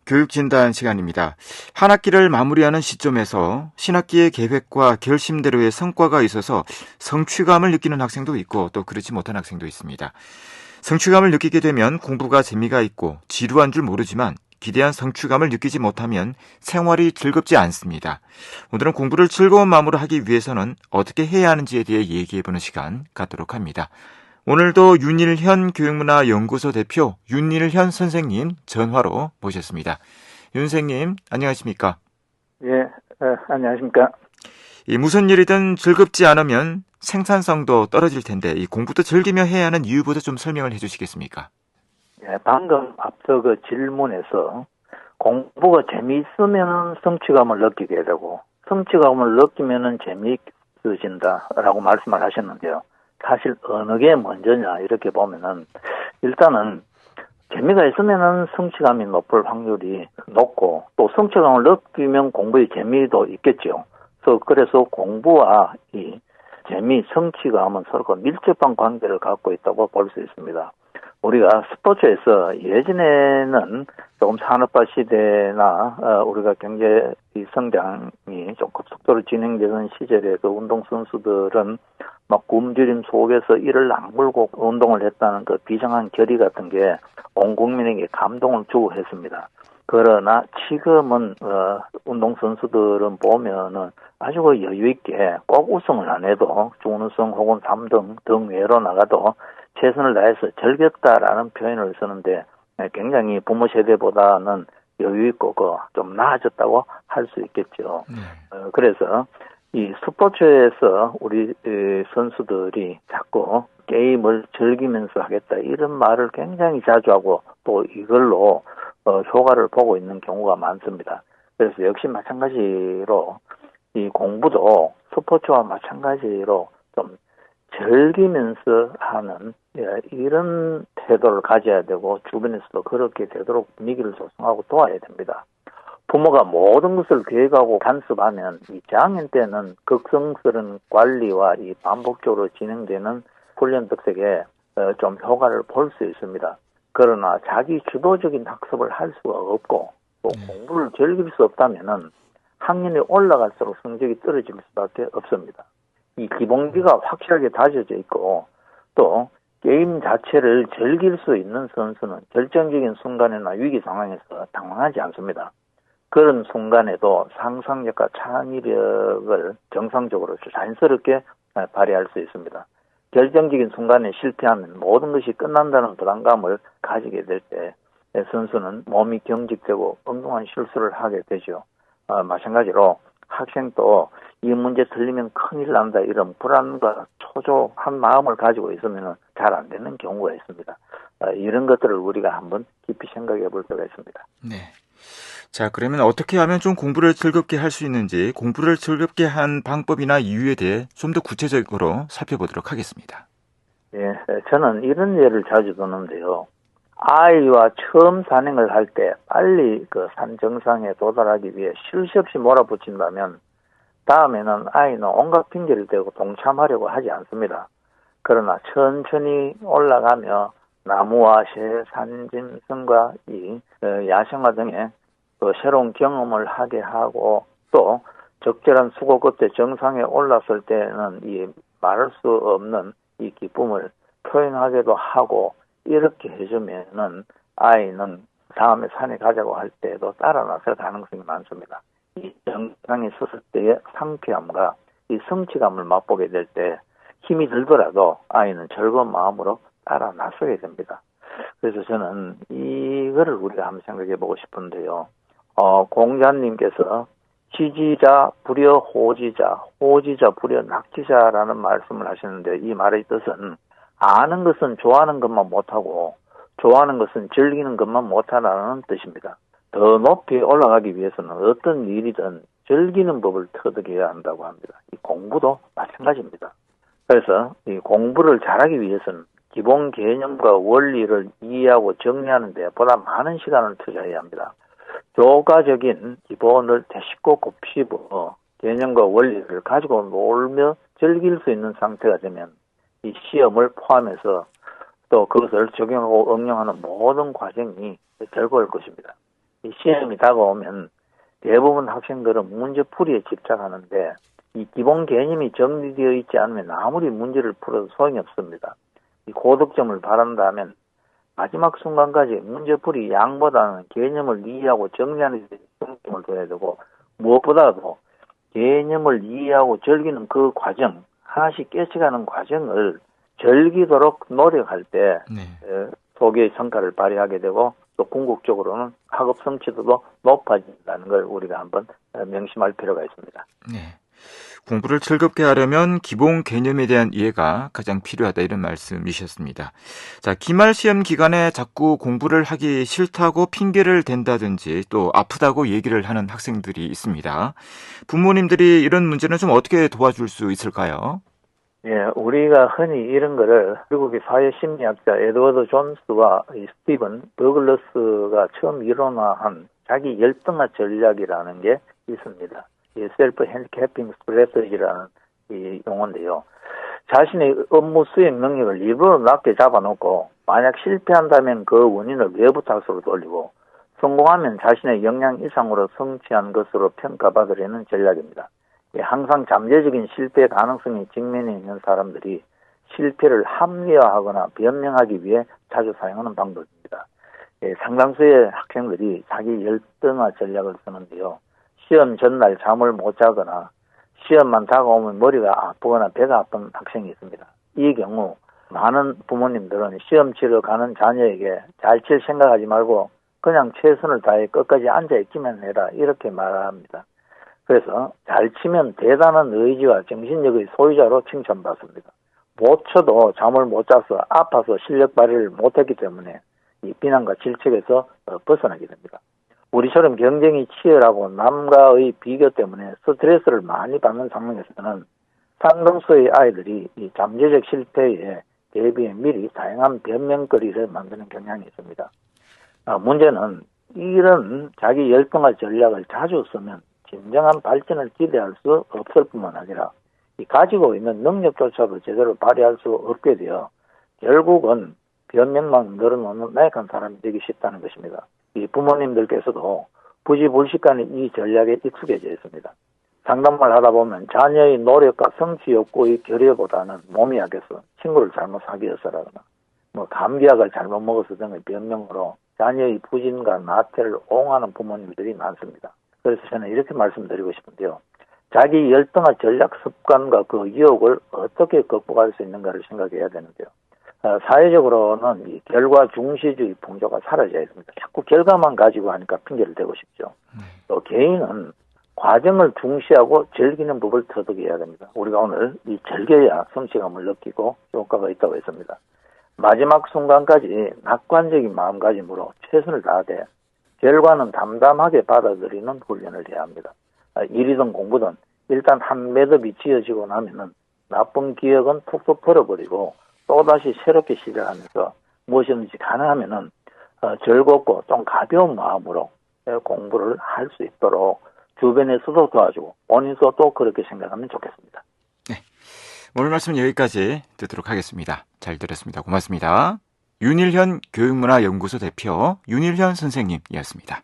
교육진단 시간입니다. 한 학기를 마무리하는 시점에서 신학기의 계획과 결심대로의 성과가 있어서 성취감을 느끼는 학생도 있고 또 그렇지 못한 학생도 있습니다. 성취감을 느끼게 되면 공부가 재미가 있고 지루한 줄 모르지만 기대한 성취감을 느끼지 못하면 생활이 즐겁지 않습니다. 오늘은 공부를 즐거운 마음으로 하기 위해서는 어떻게 해야 하는지에 대해 얘기해보는 시간 갖도록 합니다. 오늘도 윤일현 교육문화연구소 대표 윤일현 선생님 전화로 모셨습니다. 윤 선생님 안녕하십니까? 예, 안녕하십니까? 무슨 일이든 즐겁지 않으면 생산성도 떨어질 텐데 이 공부도 즐기며 해야 하는 이유부터 좀 설명을 해주시겠습니까? 예, 방금 앞서 그 질문에서 공부가 재미있으면 성취감을 느끼게 되고 성취감을 느끼면 재미있어진다라고 말씀을 하셨는데요. 사실 어느 게 먼저냐 이렇게 보면은 일단은 재미가 있으면은 성취감이 높을 확률이 높고 또 성취감을 느끼면 공부의 재미도 있겠죠. 그래서 공부와 이 재미, 성취감은 서로 밀접한 관계를 갖고 있다고 볼 수 있습니다. 우리가 스포츠에서 예전에는 조금 산업화 시대나 우리가 경제 성장이 좀 급속도로 진행되던 시절에 그 운동선수들은 막 굶주림 속에서 이를 악물고 운동을 했다는 그 비장한 결의 같은 게 온 국민에게 감동을 주고 했습니다. 그러나 지금은 운동선수들은 보면은 아주 여유 있게 꼭 우승을 안 해도 준우승 혹은 3등 등 외로 나가도 최선을 다해서 즐겼다라는 표현을 쓰는데 굉장히 부모 세대보다는 여유 있고 좀 나아졌다고 할 수 있겠죠. 그래서 이 스포츠에서 우리 선수들이 자꾸 게임을 즐기면서 하겠다 이런 말을 굉장히 자주 하고 또 이걸로 효과를 보고 있는 경우가 많습니다. 그래서 역시 마찬가지로 이 공부도 스포츠와 마찬가지로 좀 즐기면서 하는 이런 태도를 가져야 되고 주변에서도 그렇게 되도록 분위기를 조성하고 도와야 됩니다. 부모가 모든 것을 계획하고 간섭하면 이 장애인 때는 극성스러운 관리와 이 반복적으로 진행되는 훈련 덕택에 좀 효과를 볼 수 있습니다. 그러나 자기 주도적인 학습을 할 수가 없고 또 공부를 즐길 수 없다면은 학년이 올라갈수록 성적이 떨어질 수밖에 없습니다. 이 기본기가 확실하게 다져져 있고 또 게임 자체를 즐길 수 있는 선수는 결정적인 순간이나 위기 상황에서 당황하지 않습니다. 그런 순간에도 상상력과 창의력을 정상적으로 자연스럽게 발휘할 수 있습니다. 결정적인 순간에 실패하면 모든 것이 끝난다는 부담감을 가지게 될 때 선수는 몸이 경직되고 엉뚱한 실수를 하게 되죠. 마찬가지로 학생도 이 문제 틀리면 큰일 난다 이런 불안과 초조한 마음을 가지고 있으면 잘 안 되는 경우가 있습니다. 이런 것들을 우리가 한번 깊이 생각해 볼 필요가 있습니다. 네. 자, 그러면 어떻게 하면 좀 공부를 즐겁게 할 수 있는지 공부를 즐겁게 한 방법이나 이유에 대해 좀 더 구체적으로 살펴보도록 하겠습니다. 예, 저는 이런 예를 자주 드는데요. 아이와 처음 산행을 할 때 빨리 그 산 정상에 도달하기 위해 쉴 새 없이 몰아붙인다면 다음에는 아이는 온갖 핑계를 대고 동참하려고 하지 않습니다. 그러나 천천히 올라가며 나무와 새, 산짐승과 이 야생화 등의 새로운 경험을 하게 하고 또 적절한 수고 끝에 정상에 올랐을 때는 이 말할 수 없는 이 기쁨을 표현하기도 하고 이렇게 해주면은 아이는 다음에 산에 가자고 할 때도 따라 나설 가능성이 많습니다. 이 정상에 섰을 때의 상쾌함과 이 성취감을 맛보게 될 때 힘이 들더라도 아이는 즐거운 마음으로 따라 나서게 됩니다. 그래서 저는 이거를 우리가 한번 생각해 보고 싶은데요. 공자님께서 지지자 불여 호지자, 호지자 불여 낙지자라는 말씀을 하시는데 이 말의 뜻은 아는 것은 좋아하는 것만 못하고 좋아하는 것은 즐기는 것만 못하라는 뜻입니다. 더 높이 올라가기 위해서는 어떤 일이든 즐기는 법을 터득해야 한다고 합니다. 이 공부도 마찬가지입니다. 그래서 이 공부를 잘하기 위해서는 기본 개념과 원리를 이해하고 정리하는 데 보다 많은 시간을 투자해야 합니다. 교과적인 기본을 되짚고 곱씹어 개념과 원리를 가지고 놀며 즐길 수 있는 상태가 되면 이 시험을 포함해서 또 그것을 적용하고 응용하는 모든 과정이 즐거울 것입니다. 이 시험이 다가오면 대부분 학생들은 문제풀이에 집착하는데 이 기본 개념이 정리되어 있지 않으면 아무리 문제를 풀어도 소용이 없습니다. 이 고득점을 바란다면 마지막 순간까지 문제풀이 양보다는 개념을 이해하고 정리하는 데 중점을 둬야 되고, 무엇보다도 개념을 이해하고 즐기는 그 과정, 하나씩 깨쳐가는 과정을 즐기도록 노력할 때 소기의 성과를 발휘하게 되고, 또 궁극적으로는 학업 성취도도 높아진다는 걸 우리가 한번 명심할 필요가 있습니다. 네. 공부를 즐겁게 하려면 기본 개념에 대한 이해가 가장 필요하다, 이런 말씀이셨습니다. 자, 기말 시험 기간에 자꾸 공부를 하기 싫다고 핑계를 댄다든지 또 아프다고 얘기를 하는 학생들이 있습니다. 부모님들이 이런 문제는 좀 어떻게 도와줄 수 있을까요? 예, 우리가 흔히 이런 거를 미국의 사회심리학자 에드워드 존스와 스티븐 더글러스가 처음 이론화한 자기 열등화 전략이라는 게 있습니다. 이 셀프 핸디캐핑 스트래티지라는 이 용어인데요. 자신의 업무 수행 능력을 일부러 낮게 잡아놓고 만약 실패한다면 그 원인을 외부 탓으로 돌리고 성공하면 자신의 역량 이상으로 성취한 것으로 평가받으려는 전략입니다. 항상 잠재적인 실패 가능성이 직면해 있는 사람들이 실패를 합리화하거나 변명하기 위해 자주 사용하는 방법입니다. 상당수의 학생들이 자기 열등화 전략을 쓰는데요. 시험 전날 잠을 못 자거나 시험만 다가오면 머리가 아프거나 배가 아픈 학생이 있습니다. 이 경우 많은 부모님들은 시험 치러 가는 자녀에게 잘 칠 생각하지 말고 그냥 최선을 다해 끝까지 앉아있기만 해라, 이렇게 말합니다. 그래서 잘 치면 대단한 의지와 정신력의 소유자로 칭찬받습니다. 못 쳐도 잠을 못 자서 아파서 실력 발휘를 못했기 때문에 이 비난과 질책에서 벗어나게 됩니다. 우리처럼 경쟁이 치열하고 남과의 비교 때문에 스트레스를 많이 받는 상황에서는 상당수의 아이들이 이 잠재적 실패에 대비해 미리 다양한 변명거리를 만드는 경향이 있습니다. 문제는 이런 자기 열등화 전략을 자주 쓰면 진정한 발전을 기대할 수 없을 뿐만 아니라 이 가지고 있는 능력조차도 제대로 발휘할 수 없게 되어 결국은 변명만 늘어놓는 나약한 사람이 되기 쉽다는 것입니다. 이 부모님들께서도 부지불식간에 이 전략에 익숙해져 있습니다. 상담을 하다 보면 자녀의 노력과 성취 욕구의 결여보다는 몸이 약해서 친구를 잘못 사귀어서라거나 감기약을 잘못 먹어서 등의 변명으로 자녀의 부진과 나태를 옹호하는 부모님들이 많습니다. 그래서 저는 이렇게 말씀드리고 싶은데요. 자기 열등화 전략 습관과 그 유혹을 어떻게 극복할 수 있는가를 생각해야 되는데요. 사회적으로는 이 결과 중시주의 풍조가 사라져 있습니다. 자꾸 결과만 가지고 하니까 핑계를 대고 싶죠. 또 개인은 과정을 중시하고 즐기는 법을 터득해야 됩니다. 우리가 오늘 이 즐겨야 성취감을 느끼고 효과가 있다고 했습니다. 마지막 순간까지 낙관적인 마음가짐으로 최선을 다하되 결과는 담담하게 받아들이는 훈련을 해야 합니다. 일이든 공부든 일단 한 매듭이 지어지고 나면은 나쁜 기억은 툭툭 풀어버리고 또다시 새롭게 시작하면서 무엇이든지 가능하면은 즐겁고 좀 가벼운 마음으로 공부를 할 수 있도록 주변에서도 도와주고 본인도 그렇게 생각하면 좋겠습니다. 네, 오늘 말씀 여기까지 듣도록 하겠습니다. 잘 들었습니다. 고맙습니다. 윤일현 교육문화연구소 대표 윤일현 선생님이었습니다.